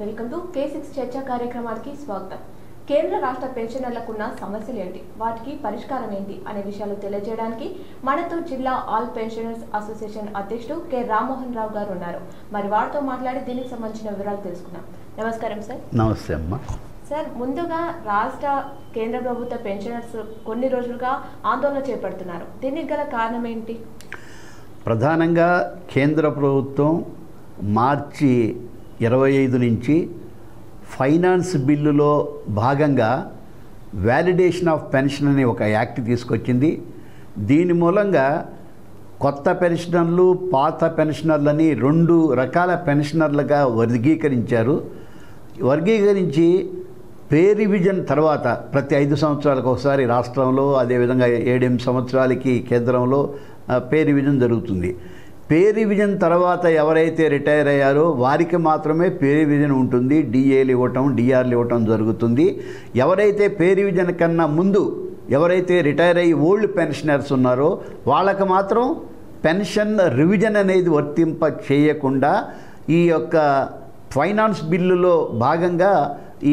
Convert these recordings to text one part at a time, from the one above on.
Welcome to K6 చర్చా కార్యక్రమానికి స్వాగతం. కేంద్ర రాష్ట్ర పెన్షనర్లకు ఉన్న సమస్యలు ఏంటి, వాటికి పరిష్కారం ఏంటి అనే విషయాలు తెలియజేయడానికి మనతో జిల్లా ఆల్ పెన్షనర్స్ అసోసియేషన్ అధ్యక్షుడు కె రామ్మోహన్ రావు గారు ఉన్నారు. మరి వారితో మాట్లాడి దీనికి సంబంధించిన వివరాలు తెలుసుకుందాం. నమస్కారం సార్. నమస్తే అమ్మా. సార్, ముందుగా రాష్ట్ర కేంద్ర ప్రభుత్వ పెన్షనర్స్ కొన్ని రోజులుగా ఆందోళన చేపడుతున్నారు. దీనికి గల కారణం ఏంటి? ప్రధానంగా కేంద్ర ప్రభుత్వం మార్చి 25 నుంచి ఫైనాన్స్ బిల్లులో భాగంగా వ్యాలిడేషన్ ఆఫ్ పెన్షన్ అనే ఒక యాక్ట్ తీసుకొచ్చింది. దీని మూలంగా కొత్త పెన్షనర్లు, పాత పెన్షనర్లని 2 రకాల పెన్షనర్లుగా వర్గీకరించారు. వర్గీకరించి పే రివిజన్ తర్వాత ప్రతి 5 సంవత్సరాలకు ఒకసారి రాష్ట్రంలో, అదేవిధంగా 7-8 సంవత్సరాలకి కేంద్రంలో పే రివిజన్ జరుగుతుంది. పే రివిజన్ తర్వాత ఎవరైతే రిటైర్ అయ్యారో వారికి మాత్రమే పే రివిజన్ ఉంటుంది. డిఏలు ఇవ్వటం, డిఆర్లు ఇవ్వటం జరుగుతుంది. ఎవరైతే పే రివిజన్ కన్నా ముందు ఎవరైతే రిటైర్ అయ్యి ఓల్డ్ పెన్షనర్స్ ఉన్నారో వాళ్ళకి మాత్రం పెన్షన్ రివిజన్ అనేది వర్తింప చేయకుండా ఈ యొక్క ఫైనాన్స్ బిల్లులో భాగంగా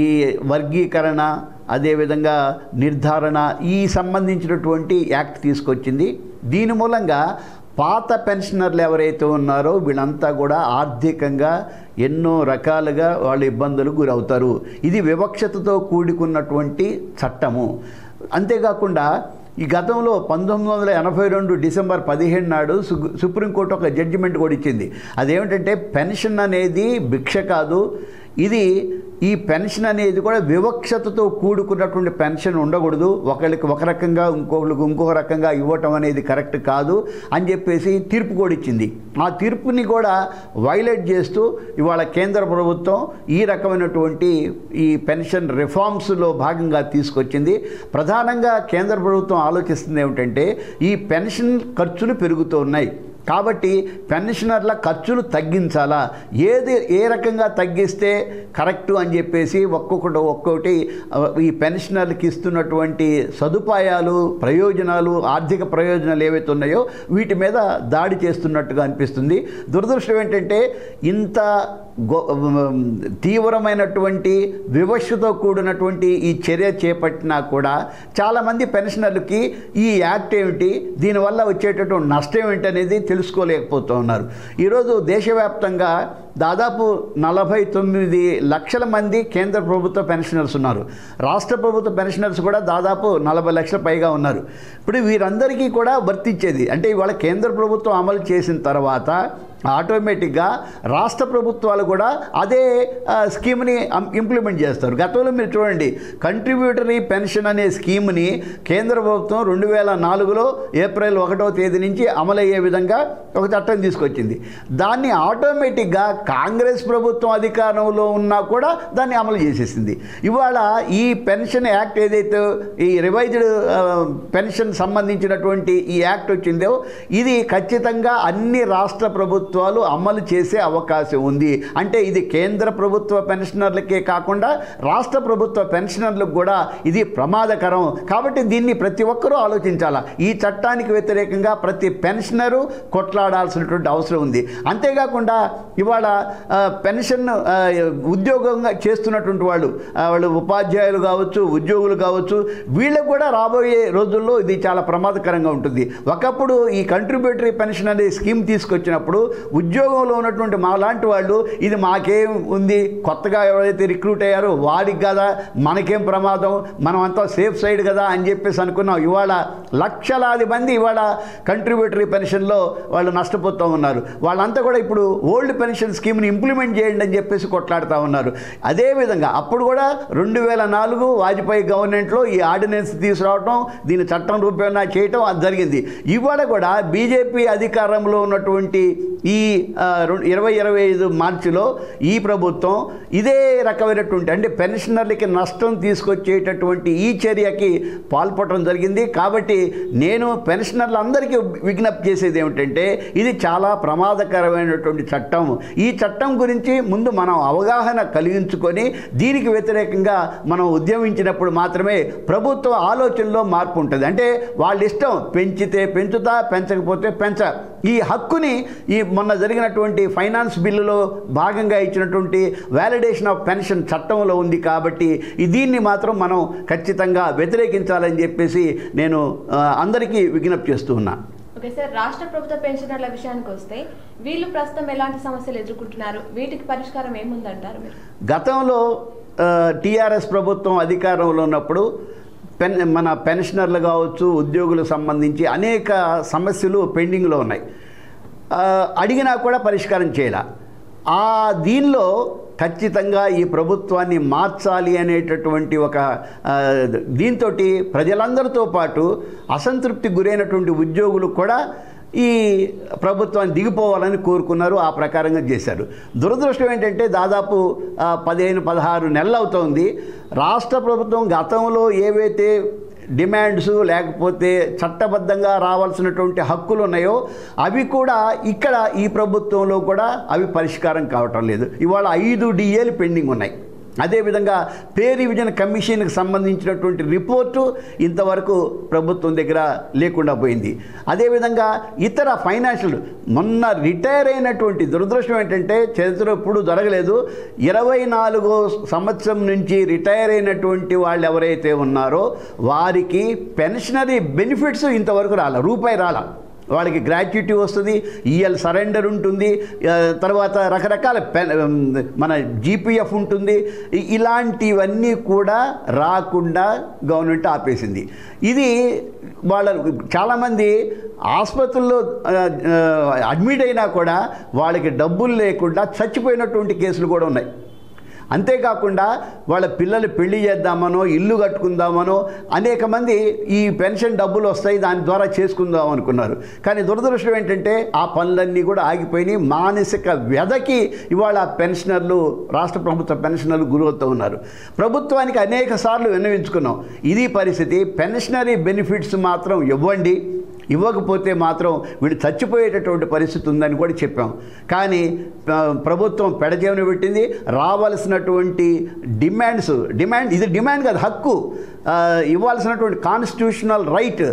ఈ వర్గీకరణ, అదేవిధంగా నిర్ధారణ ఈ సంబంధించినటువంటి యాక్ట్ తీసుకొచ్చింది. దీని మూలంగా పాత పెన్షనర్లు ఎవరైతే ఉన్నారో వీళ్ళంతా కూడా ఆర్థికంగా ఎన్నో రకాలుగా వాళ్ళు ఇబ్బందులకు గురవుతారు. ఇది వివక్షతతో కూడుకున్నటువంటి చట్టము. అంతేకాకుండా ఈ గతంలో 1982 డిసెంబర్ 15 నాడు సుప్రీంకోర్టు ఒక జడ్జిమెంట్ కూడా ఇచ్చింది. అదేమిటంటే పెన్షన్ అనేది భిక్ష కాదు, ఇది ఈ పెన్షన్ అనేది కూడా వివక్షతతో కూడుకున్నటువంటి పెన్షన్ ఉండకూడదు. ఒకళ్ళకి ఒక రకంగా ఇంకొకరికి ఇంకొక రకంగా ఇవ్వటం అనేది కరెక్ట్ కాదు అని చెప్పేసి తీర్పు కూడా ఇచ్చింది. ఆ తీర్పుని కూడా వైలేట్ చేస్తూ ఇవాళ కేంద్ర ప్రభుత్వం ఈ రకమైనటువంటి ఈ పెన్షన్ రిఫార్మ్స్లో భాగంగా తీసుకొచ్చింది. ప్రధానంగా కేంద్ర ప్రభుత్వం ఆలోచిస్తుంది ఏమిటంటే ఈ పెన్షన్ ఖర్చులు పెరుగుతూ ఉన్నాయి కాబట్టి పెన్షనర్ల ఖర్చులు తగ్గించాలా, ఏ రకంగా తగ్గిస్తే కరెక్టు అని చెప్పేసి ఒక్కొక్కటి ఈ పెన్షనర్లకి ఇస్తున్నటువంటి సదుపాయాలు, ప్రయోజనాలు, ఆర్థిక ప్రయోజనాలు ఏవైతే ఉన్నాయో వీటి మీద దాడి చేస్తున్నట్టుగా అనిపిస్తుంది. దురదృష్టం ఏంటంటే ఇంత తీవ్రమైనటువంటి వివక్షతో కూడినటువంటి ఈ చర్య చేపట్టినా కూడా చాలామంది పెన్షనర్లకి ఈ యాక్ట్ ఏమిటి, దీనివల్ల వచ్చేటటువంటి నష్టం ఏంటి అనేది తెలుసుకోలేకపోతూ ఉన్నారు. ఈరోజు దేశవ్యాప్తంగా దాదాపు 49 లక్షల మంది కేంద్ర ప్రభుత్వ పెన్షనర్స్ ఉన్నారు. రాష్ట్ర ప్రభుత్వ పెన్షనర్స్ కూడా దాదాపు 40 లక్షల పైగా ఉన్నారు. ఇప్పుడు వీరందరికీ కూడా వర్తించేది అంటే ఇవాళ కేంద్ర ప్రభుత్వం అమలు చేసిన తర్వాత ఆటోమేటిక్గా రాష్ట్ర ప్రభుత్వాలు కూడా అదే స్కీమ్ని ఇంప్లిమెంట్ చేస్తారు. గతంలో మీరు చూడండి, కంట్రిబ్యూటరీ పెన్షన్ అనే స్కీమ్ని కేంద్ర ప్రభుత్వం 2004లో ఏప్రిల్ 1వ తేదీ నుంచి అమలయ్యే విధంగా ఒక చట్టం తీసుకొచ్చింది. దాన్ని ఆటోమేటిక్గా కాంగ్రెస్ ప్రభుత్వం అధికారంలో ఉన్నా కూడా దాన్ని అమలు చేసేసింది. ఇవాళ ఈ పెన్షన్ యాక్ట్ ఏదైతే ఈ రివైజ్డ్ పెన్షన్ సంబంధించినటువంటి ఈ యాక్ట్ వచ్చిందో ఇది ఖచ్చితంగా అన్ని రాష్ట్ర ప్రభుత్వాలు అమలు చేసే అవకాశం ఉంది. అంటే ఇది కేంద్ర ప్రభుత్వ పెన్షనర్లకే కాకుండా రాష్ట్ర ప్రభుత్వ పెన్షనర్లకు కూడా ఇది ప్రమాదకరం. కాబట్టి దీన్ని ప్రతి ఒక్కరూ ఆలోచించాలా. ఈ చట్టానికి వ్యతిరేకంగా ప్రతి పెన్షనరు కొట్లాడాల్సినటువంటి అవసరం ఉంది. అంతేకాకుండా ఇవాళ పెన్షన్ ఉద్యోగంగా చేస్తున్నటువంటి వాళ్ళు ఉపాధ్యాయులు కావచ్చు, ఉద్యోగులు కావచ్చు, వీళ్ళకు కూడా రాబోయే రోజుల్లో ఇది చాలా ప్రమాదకరంగా ఉంటుంది. ఒకప్పుడు ఈ కంట్రిబ్యూటరీ పెన్షన్ అనే స్కీమ్ తీసుకొచ్చినప్పుడు ఉద్యోగంలో ఉన్నటువంటి మా లాంటి వాళ్ళు ఇది మాకేం ఉంది, కొత్తగా ఎవరైతే రిక్రూట్ అయ్యారో వాడికి కదా, మనకేం ప్రమాదం, మనం అంతా సేఫ్ సైడ్ కదా అని చెప్పేసి అనుకున్నాం. ఇవాళ లక్షలాది మంది ఇవాళ కంట్రిబ్యూటరీ పెన్షన్లో వాళ్ళు నష్టపోతూ ఉన్నారు. వాళ్ళంతా కూడా ఇప్పుడు ఓల్డ్ పెన్షన్ స్కీమ్ని ఇంప్లిమెంట్ చేయండి అని చెప్పేసి కొట్లాడుతూ ఉన్నారు. అదేవిధంగా అప్పుడు కూడా 2004 వాజ్పేయి గవర్నమెంట్లో ఈ ఆర్డినెన్స్ తీసుకురావటం, దీని చట్టం రూపేణా చేయటం అది జరిగింది. ఇవాళ కూడా బీజేపీ అధికారంలో ఉన్నటువంటి ఈ 2025 మార్చిలో ఈ ప్రభుత్వం ఇదే రకమైనటువంటి అంటే పెన్షనర్లకి నష్టం తీసుకొచ్చేటటువంటి ఈ చర్యకి పాల్పడటం జరిగింది. కాబట్టి నేను పెన్షనర్లందరికీ విజ్ఞప్తి చేసేది ఏమిటంటే ఇది చాలా ప్రమాదకరమైనటువంటి చట్టం. ఈ చట్టం గురించి ముందు మనం అవగాహన కలిగించుకొని దీనికి వ్యతిరేకంగా మనం ఉద్యమించినప్పుడు మాత్రమే ప్రభుత్వ ఆలోచనలో మార్పు ఉంటుంది. అంటే వాళ్ళ ఇష్టం, పెంచితే పెంచుతా, పెంచకపోతే పెంచ, ఈ హక్కుని ఈ మొన్న జరిగినటువంటి ఫైనాన్స్ బిల్లులో భాగంగా ఇచ్చినటువంటి వ్యాలిడేషన్ ఆఫ్ పెన్షన్ చట్టంలో ఉంది కాబట్టి దీన్ని మాత్రం మనం ఖచ్చితంగా వ్యతిరేకించాలని చెప్పేసి నేను అందరికీ విజ్ఞప్తి చేస్తూ ఉన్నా. ఓకే సార్, రాష్ట్ర ప్రభుత్వ పెన్షనర్ల విషయానికి వస్తే వీళ్ళు ప్రస్తుతం ఎలాంటి సమస్యలు ఎదుర్కొంటున్నారు, వీటికి పరిష్కారం ఏముందంటారు మీరు? గతంలో టీఆర్ఎస్ ప్రభుత్వం అధికారంలో ఉన్నప్పుడు మన పెన్షనర్లు కావచ్చు, ఉద్యోగులకు సంబంధించి అనేక సమస్యలు పెండింగ్లో ఉన్నాయి. అడిగినా కూడా పరిష్కారం చేయాల. దీనిలో ఖచ్చితంగా ఈ ప్రభుత్వాన్ని మార్చాలి అనేటటువంటి ఒక దీంతో ప్రజలందరితో పాటు అసంతృప్తికి గురైనటువంటి ఉద్యోగులు కూడా ఈ ప్రభుత్వాన్ని దిగిపోవాలని కోరుకున్నారు. ఆ ప్రకారంగా చేశారు. దురదృష్టం ఏంటంటే దాదాపు 15-16 నెలలు అవుతోంది. రాష్ట్ర ప్రభుత్వం గతంలో ఏవైతే డిమాండ్స్ లేకపోతే చట్టబద్ధంగా రావాల్సినటువంటి హక్కులు ఉన్నాయో అవి కూడా ఇక్కడ ఈ ప్రభుత్వంలో కూడా అవి పరిష్కారం కావటం లేదు. ఇవాళ 5 DAలు పెండింగ్ ఉన్నాయి. అదేవిధంగా పే రివిజన్ కమిషన్కి సంబంధించినటువంటి రిపోర్టు ఇంతవరకు ప్రభుత్వం దగ్గర లేకుండా పోయింది. అదేవిధంగా ఇతర ఫైనాన్షియల్ మొన్న రిటైర్ అయినటువంటి దురదృష్టం ఏంటంటే చరిత్ర ఎప్పుడు జరగలేదు. 24వ సంవత్సరం నుంచి రిటైర్ అయినటువంటి వాళ్ళు ఎవరైతే ఉన్నారో వారికి పెన్షనరీ బెనిఫిట్స్ ఇంతవరకు రూపాయి రాలా. వాళ్ళకి గ్రాట్యుటీ వస్తుంది, ఈఎల్ సరెండర్ ఉంటుంది, తర్వాత రకరకాల మన జీపీఎఫ్ ఉంటుంది. ఇలాంటివన్నీ కూడా రాకుండా గవర్నమెంట్ ఆపేసింది. ఇది వాళ్ళ చాలామంది ఆసుపత్రుల్లో అడ్మిట్ అయినా కూడా వాళ్ళకి డబ్బులు లేకుండా చచ్చిపోయినటువంటి కేసులు కూడా ఉన్నాయి. అంతేకాకుండా వాళ్ళ పిల్లలు పెళ్లి చేద్దామనో ఇల్లు కట్టుకుందామనో అనేక మంది ఈ పెన్షన్ డబ్బులు వస్తాయి దాని ద్వారా చేసుకుందాం అనుకున్నారు. కానీ దురదృష్టం ఏంటంటే ఆ పనులన్నీ కూడా ఆగిపోయినాయి. మానసిక వ్యధకి ఇవాళ పెన్షనర్లు, రాష్ట్ర ప్రభుత్వ పెన్షనర్లు గురవుతూ ఉన్నారు. ప్రభుత్వానికి అనేక సార్లు విన్నవించుకున్నాం. ఇది పరిస్థితి. పెన్షనరీ బెనిఫిట్స్ మాత్రం ఇవ్వండి, ఇవ్వకపోతే మాత్రం వీడు చచ్చిపోయేటటువంటి పరిస్థితి ఉందని కూడా చెప్పాం. కానీ ప్రభుత్వం పెడజేవన పెట్టింది. రావాల్సినటువంటి ఇది డిమాండ్ కాదు, హక్కు, ఇవ్వాల్సినటువంటి కాన్స్టిట్యూషనల్ రైట్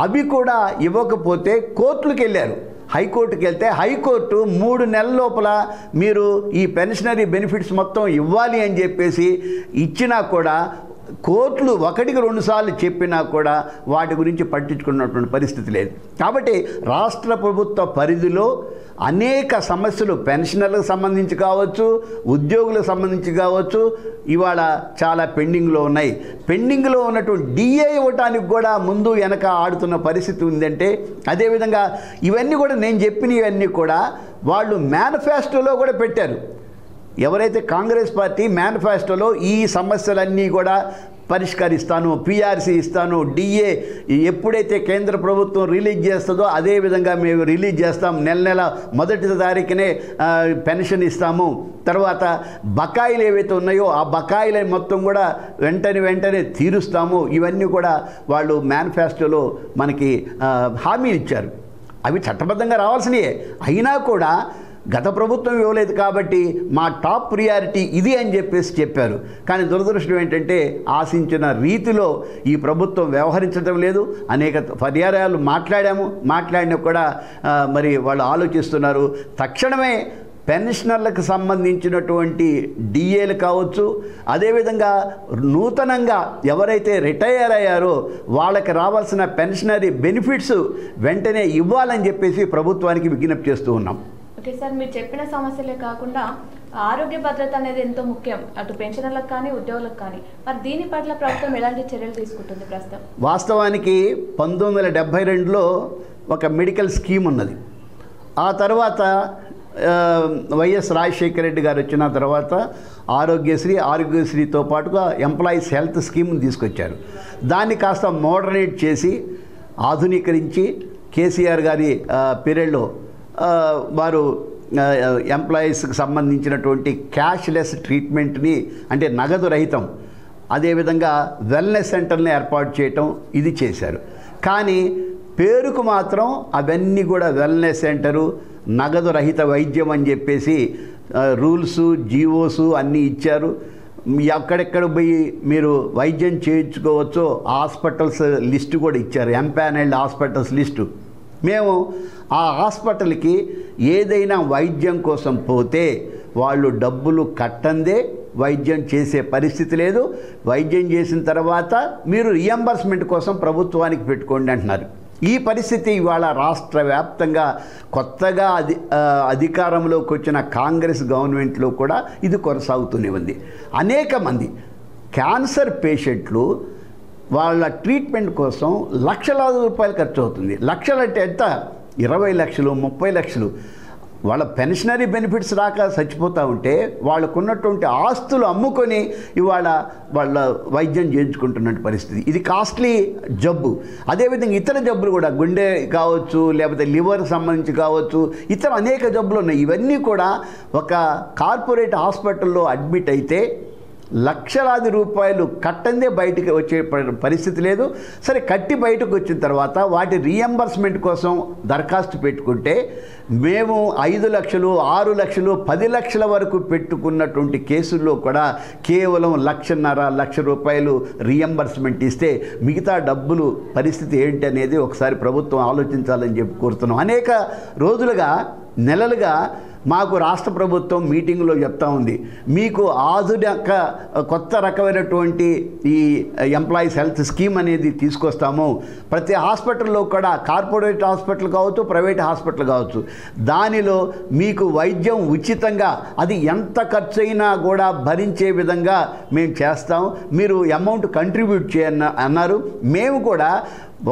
అవి కూడా ఇవ్వకపోతే కోర్టులకు వెళ్ళారు. హైకోర్టుకి వెళ్తే హైకోర్టు 3 నెలల లోపల మీరు ఈ పెన్షనరీ బెనిఫిట్స్ మొత్తం ఇవ్వాలి అని చెప్పేసి ఇచ్చినా కూడా కోర్టులు 1-2 సార్లు చెప్పినా కూడా వాటి గురించి పట్టించుకున్నటువంటి పరిస్థితి లేదు. కాబట్టి రాష్ట్ర ప్రభుత్వ పరిధిలో అనేక సమస్యలు పెన్షనర్లకు సంబంధించి కావచ్చు, ఉద్యోగులకు సంబంధించి కావచ్చు, ఇవాళ చాలా పెండింగ్లో ఉన్నాయి. పెండింగ్లో ఉన్నటువంటి డిఏ ఇవ్వటానికి కూడా ముందు వెనక ఆడుతున్న పరిస్థితి ఉందంటే, అదేవిధంగా ఇవన్నీ కూడా నేను చెప్పినవన్నీ కూడా వాళ్ళు మేనిఫెస్టోలో కూడా పెట్టారు. ఎవరైతే కాంగ్రెస్ పార్టీ మేనిఫెస్టోలో ఈ సమస్యలన్నీ కూడా పరిష్కరిస్తాను, పిఆర్సీ ఇస్తాను, డిఏ ఎప్పుడైతే కేంద్ర ప్రభుత్వం రిలీజ్ చేస్తుందో అదేవిధంగా మేము రిలీజ్ చేస్తాం, నెల 1వ తారీఖునే పెన్షన్ ఇస్తాము, తర్వాత బకాయిలు ఏవైతే ఉన్నాయో ఆ బకాయిలు మొత్తం కూడా వెంటనే తీరుస్తాము, ఇవన్నీ కూడా వాళ్ళు మేనిఫెస్టోలో మనకి హామీ ఇచ్చారు. అవి చట్టబద్ధంగా రావాల్సినవే. అయినా కూడా గత ప్రభుత్వం ఇవ్వలేదు కాబట్టి మా టాప్ ప్రియారిటీ ఇది అని చెప్పేసి చెప్పారు. కానీ దురదృష్టం ఏంటంటే ఆశించిన రీతిలో ఈ ప్రభుత్వం వ్యవహరించడం లేదు. అనేక పర్యాయాలు మాట్లాడినా కూడా మరి వాళ్ళు ఆలోచిస్తున్నారు. తక్షణమే పెన్షనర్లకు సంబంధించినటువంటి డిఏలు కావచ్చు, అదేవిధంగా నూతనంగా ఎవరైతే రిటైర్ అయ్యారో వాళ్ళకి రావాల్సిన పెన్షనరీ బెనిఫిట్స్ వెంటనే ఇవ్వాలని చెప్పేసి ప్రభుత్వానికి విజ్ఞప్తి చేస్తూ ఉన్నాం. ఓకే సార్, మీరు చెప్పిన సమస్యలే కాకుండా ఆరోగ్య భద్రత అనేది ఎంతో ముఖ్యం అటు పెన్షనర్లకు కానీ ఉద్యోగులకు కానీ. మరి దీని పట్ల ప్రభుత్వం ఎలాంటి చర్యలు తీసుకుంటుంది ప్రస్తుతం? వాస్తవానికి 1972లో ఒక మెడికల్ స్కీమ్ ఉన్నది. ఆ తర్వాత వైఎస్ రాజశేఖర రెడ్డి గారు వచ్చిన తర్వాత ఆరోగ్యశ్రీతో పాటుగా ఎంప్లాయీస్ హెల్త్ స్కీమ్ని తీసుకొచ్చారు. దాన్ని కాస్త మోడర్నేట్ చేసి ఆధునీకరించి కేసీఆర్ గారి పీరియడ్లో వారు ఎంప్లాయీస్కి సంబంధించినటువంటి క్యాష్లెస్ ట్రీట్మెంట్ని, అంటే నగదు రహితం, అదేవిధంగా వెల్నెస్ సెంటర్ని ఏర్పాటు చేయటం ఇది చేశారు. కానీ పేరుకు మాత్రం అవన్నీ కూడా వెల్నెస్ సెంటరు, నగదు రహిత వైద్యం అని చెప్పేసి రూల్స్, జీవోస్ అన్నీ ఇచ్చారు. ఎక్కడెక్కడ పోయి మీరు వైద్యం చేయించుకోవచ్చో హాస్పిటల్స్ లిస్టు కూడా ఇచ్చారు, ఎంపానల్డ్ హాస్పిటల్స్ లిస్టు. మేము ఆ హాస్పిటల్కి ఏదైనా వైద్యం కోసం పోతే వాళ్ళు డబ్బులు కట్టందే వైద్యం చేసే పరిస్థితి లేదు. వైద్యం చేసిన తర్వాత మీరు రియంబర్స్మెంట్ కోసం ప్రభుత్వానికి పెట్టుకోండి అంటున్నారు. ఈ పరిస్థితి ఇవాళ రాష్ట్ర వ్యాప్తంగా కొత్తగా అధికారంలోకి వచ్చిన కాంగ్రెస్ గవర్నమెంట్లో కూడా ఇది కొనసాగుతూనే ఉంది. అనేక మంది క్యాన్సర్ పేషెంట్లు వాళ్ళ ట్రీట్మెంట్ కోసం లక్షలాది రూపాయలు ఖర్చు అవుతుంది. లక్షలు అంటే ఎంత? 20 లక్షలు, 30 లక్షలు. వాళ్ళ పెన్షనరీ బెనిఫిట్స్ రాక చచ్చిపోతూ ఉంటే వాళ్ళకున్నటువంటి ఆస్తులు అమ్ముకొని ఇవాళ వాళ్ళ వైద్యం చేయించుకుంటున్న పరిస్థితి. ఇది కాస్ట్లీ జబ్బు. అదేవిధంగా ఇతర జబ్బులు కూడా, గుండె కావచ్చు, లేకపోతే లివర్ సంబంధించి కావచ్చు, ఇతర అనేక జబ్బులు ఉన్నాయి. ఇవన్నీ కూడా ఒక కార్పొరేట్ హాస్పిటల్లో అడ్మిట్ అయితే లక్షలాది రూపాయలు కట్టందే బయటికి వచ్చే పరిస్థితి లేదు. సరే, కట్టి బయటకు వచ్చిన తర్వాత వాటి రీఎంబర్స్మెంట్ కోసం దరఖాస్తు పెట్టుకుంటే మేము 5 లక్షలు, 6 లక్షలు, 10 లక్షల వరకు పెట్టుకున్నటువంటి కేసుల్లో కూడా కేవలం 1.5 రూపాయలు రీఎంబర్స్మెంట్ ఇస్తే మిగతా డబ్బులు పరిస్థితి ఏంటి అనేది ఒకసారి ప్రభుత్వం ఆలోచించాలని చెప్పి కోరుతున్నాం. అనేక రోజులుగా, నెలలుగా మాకు రాష్ట్ర ప్రభుత్వం మీటింగ్లో చెప్తా ఉంది, మీకు ఆధునిక కొత్త రకమైనటువంటి ఈ ఎంప్లాయీస్ హెల్త్ స్కీమ్ అనేది తీసుకొస్తాము. ప్రతి హాస్పిటల్లో కూడా, కార్పొరేట్ హాస్పిటల్ కావచ్చు, ప్రైవేట్ హాస్పిటల్ కావచ్చు, దానిలో మీకు వైద్యం ఉచితంగా, అది ఎంత ఖర్చు అయినా కూడా భరించే విధంగా మేము చేస్తాం, మీరు అమౌంట్ కంట్రిబ్యూట్ చేయన్న అన్నారు. మేము కూడా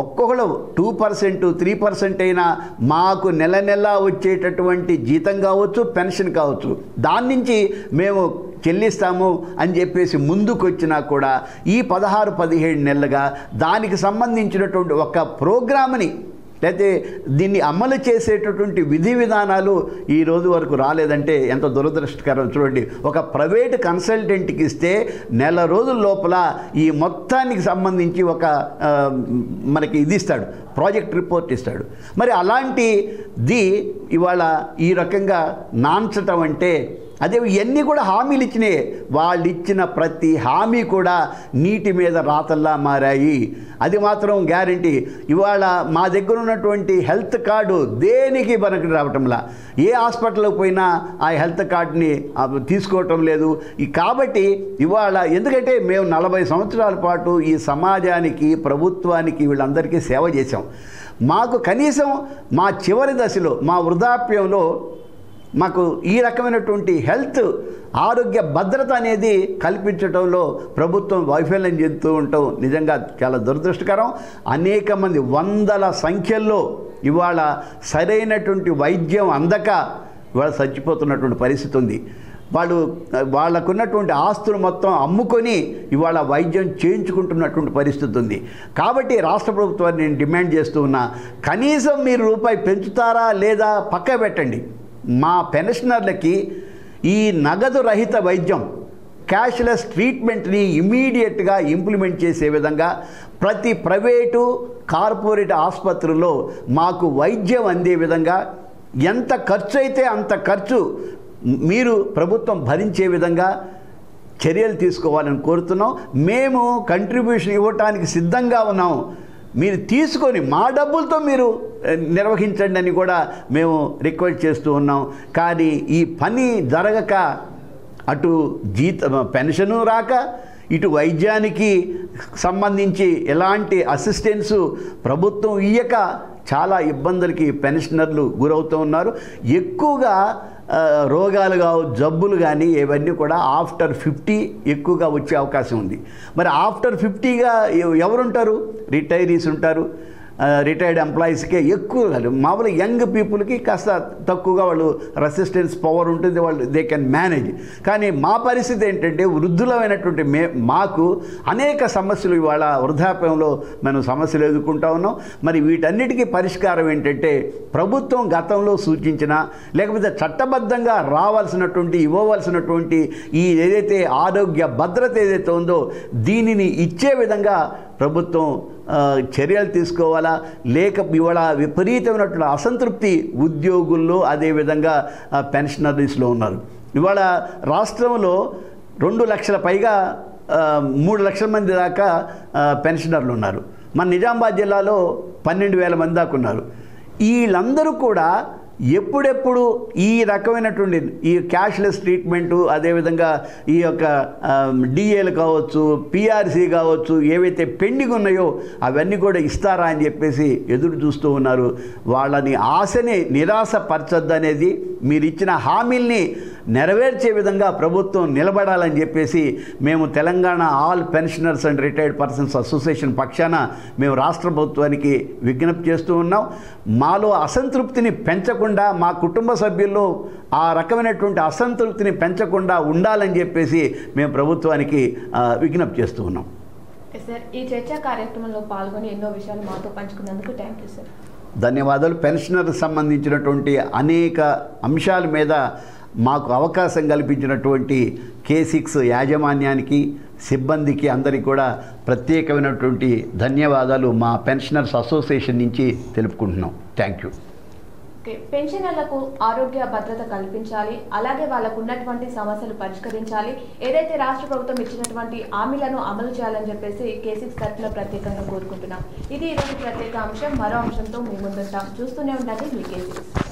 ఒక్కొక్కరు 2%, 3% అయినా మాకు నెల నెల వచ్చేటటువంటి జీతం కావచ్చు, పెన్షన్ కావచ్చు, దాని నుంచి మేము చెల్లిస్తాము అని చెప్పేసి ముందుకు వచ్చినా కూడా ఈ 16-17 నెలలుగా దానికి సంబంధించినటువంటి ఒక ప్రోగ్రామ్ని, లేకపోతే దీన్ని అమలు చేసేటటువంటి విధి విధానాలు ఈ రోజు వరకు రాలేదంటే ఎంత దురదృష్టకరం. చూడండి, ఒక ప్రైవేట్ కన్సల్టెంట్కి ఇస్తే నెల రోజుల లోపల ఈ మొత్తానికి సంబంధించి ఒక మనకి ఇది ఇస్తాడు, ప్రాజెక్ట్ రిపోర్ట్ ఇస్తాడు. మరి అలాంటిది ఇవాళ ఈ రకంగా నాంచటం అంటే, అదే ఇవన్నీ కూడా హామీలు ఇచ్చినాయి. వాళ్ళు ఇచ్చిన ప్రతి హామీ కూడా నీటి మీద రాతల్లా మారాయి. అది మాత్రం గ్యారంటీ. ఇవాళ మా దగ్గర ఉన్నటువంటి హెల్త్ కార్డు దేనికి మనకి రావటంలా, ఏ హాస్పిటల్కి పోయినా ఆ హెల్త్ కార్డుని తీసుకోవటం లేదు. కాబట్టి ఇవాళ, ఎందుకంటే మేము 40 సంవత్సరాల పాటు ఈ సమాజానికి, ప్రభుత్వానికి, వీళ్ళందరికీ సేవ చేశాం. మాకు కనీసం మా చివరి దశలో, మా వృద్ధాప్యంలో మాకు ఈ రకమైనటువంటి హెల్త్, ఆరోగ్య భద్రత అనేది కల్పించడంలో ప్రభుత్వం వైఫల్యం చెందుతూ ఉండటం నిజంగా చాలా దురదృష్టకరం. అనేక మంది, వందల సంఖ్యల్లో ఇవాళ సరైనటువంటి వైద్యం అందక ఇవాళ చచ్చిపోతున్నటువంటి పరిస్థితి ఉంది. వాళ్ళకున్నటువంటి ఆస్తులు మొత్తం అమ్ముకొని ఇవాళ వైద్యం చేయించుకుంటున్నటువంటి పరిస్థితి ఉంది. కాబట్టి రాష్ట్ర ప్రభుత్వాన్ని నేను డిమాండ్ చేస్తూ ఉన్నా, కనీసం మీరు రూపాయి పెంచుతారా లేదా పక్క పెట్టండి. మా పెన్షనర్లకి ఈ నగదు రహిత వైద్యం, క్యాష్లెస్ ట్రీట్మెంట్ని ఇమీడియట్గా ఇంప్లిమెంట్ చేసే విధంగా ప్రతి ప్రైవేటు, కార్పొరేట్ ఆసుపత్రుల్లో మాకు వైద్యం అందే విధంగా, ఎంత ఖర్చు అయితే అంత ఖర్చు మీరు ప్రభుత్వం భరించే విధంగా చర్యలు తీసుకోవాలని కోరుతున్నాం. మేము కంట్రిబ్యూషన్ ఇవ్వటానికి సిద్ధంగా ఉన్నాం. మీరు తీసుకొని మా డబ్బులతో మీరు నిర్వహించండి అని కూడా మేము రిక్వెస్ట్ చేస్తూ ఉన్నాం. కానీ ఈ పని జరగక, అటు పెన్షను రాక, ఇటు వైద్యానికి సంబంధించి ఎలాంటి అసిస్టెన్సు ప్రభుత్వం ఇయ్యక చాలా ఇబ్బందులకి పెన్షనర్లు గురవుతూ ఉన్నారు. ఎక్కువగా రోగాలు కావచ్చు, జబ్బులు కానీ ఇవన్నీ కూడా ఆఫ్టర్ 50 ఎక్కువగా వచ్చే అవకాశం ఉంది. మరి ఆఫ్టర్ 50గా ఎవరుంటారు? రిటైరీస్ ఉంటారు. రిటైర్డ్ ఎంప్లాయీస్కే ఎక్కువ, మామూలు యంగ్ పీపుల్కి కాస్త తక్కువగా వాళ్ళు రెసిస్టెన్స్ పవర్ ఉంటుంది, వాళ్ళు దే కెన్ మేనేజ్. కానీ మా పరిస్థితి ఏంటంటే, వృద్ధులమైనటువంటి మాకు అనేక సమస్యలు ఇవాళ వృద్ధాప్యంలో మనం సమస్యలు ఎదుర్కొంటా ఉన్నాం. మరి వీటన్నిటికీ పరిష్కారం ఏంటంటే, ప్రభుత్వం గతంలో సూచించిన, లేకపోతే చట్టబద్ధంగా రావాల్సినటువంటి, ఇవ్వవలసినటువంటి ఈ ఏదైతే ఆరోగ్య భద్రత ఏదైతే ఉందో దీనిని ఇచ్చే విధంగా ప్రభుత్వం చర్యలు తీసుకోవాలా. లేక ఇవాళ విపరీతమైనటువంటి అసంతృప్తి ఉద్యోగుల్లో, అదేవిధంగా పెన్షనరీస్లో ఉన్నారు. ఇవాళ రాష్ట్రంలో 2 లక్షల పైగా 3 లక్షల మంది దాకా పెన్షనర్లు ఉన్నారు. మన నిజామాబాద్ జిల్లాలో 12,000 మంది దాకా ఉన్నారు. వీళ్ళందరూ కూడా ఎప్పుడెప్పుడు ఈ రకమైనటువంటి ఈ క్యాష్లెస్ ట్రీట్మెంటు, అదేవిధంగా ఈ యొక్క డిఏలు కావచ్చు, పిఆర్సీ కావచ్చు, ఏవైతే పెండింగ్ ఉన్నాయో అవన్నీ కూడా ఇస్తారా అని చెప్పేసి ఎదురు చూస్తూ ఉన్నారు. వాళ్ళని ఆశని నిరాశపరచొద్దు అనేది, మీరు ఇచ్చిన హామీల్ని నెరవేర్చే విధంగా ప్రభుత్వం నిలబడాలని చెప్పేసి మేము Telangana all pensioners and retired persons association పక్షాన మేము రాష్ట్ర ప్రభుత్వానికి విజ్ఞప్తి చేస్తూ ఉన్నాం. మాలో అసంతృప్తిని పెంచకుండా, మా కుటుంబ సభ్యుల్లో ఆ రకమైనటువంటి అసంతృప్తిని పెంచకుండా ఉండాలని చెప్పేసి మేము ప్రభుత్వానికి విజ్ఞప్తి చేస్తూ ఉన్నాం. సార్, ఈ చర్చా కార్యక్రమంలో పాల్గొని ఎన్నో విషయాలు మాతో పంచుకున్నందుకు థ్యాంక్ యూ సార్. ధన్యవాదాలు. పెన్షనర్కి సంబంధించినటువంటి అనేక అంశాల మీద మాకు అవకాశం కల్పించినటువంటి K6 యాజమాన్యానికి, సిబ్బందికి అందరికీ కూడా ప్రత్యేకమైనటువంటి ధన్యవాదాలు మా పెన్షనర్స్ అసోసియేషన్ నుంచి తెలుపుకుంటున్నాం. Thank you. పెన్షనర్లకు ఆరోగ్య భద్రత కల్పించాలి, అలాగే వాళ్ళకు ఉన్నటువంటి సమస్యలు పరిష్కరించాలి, ఏదైతే రాష్ట్ర ప్రభుత్వం ఇచ్చినటువంటి హామీలను అమలు చేయాలని చెప్పేసి K6 తరఫున ప్రత్యేకంగా కోరుకుంటున్నాం. ఇది ఈరోజు ప్రత్యేక అంశం. మరో అంశంతో మీ ముందుంటాం. చూస్తూనే ఉండండి మీ K6.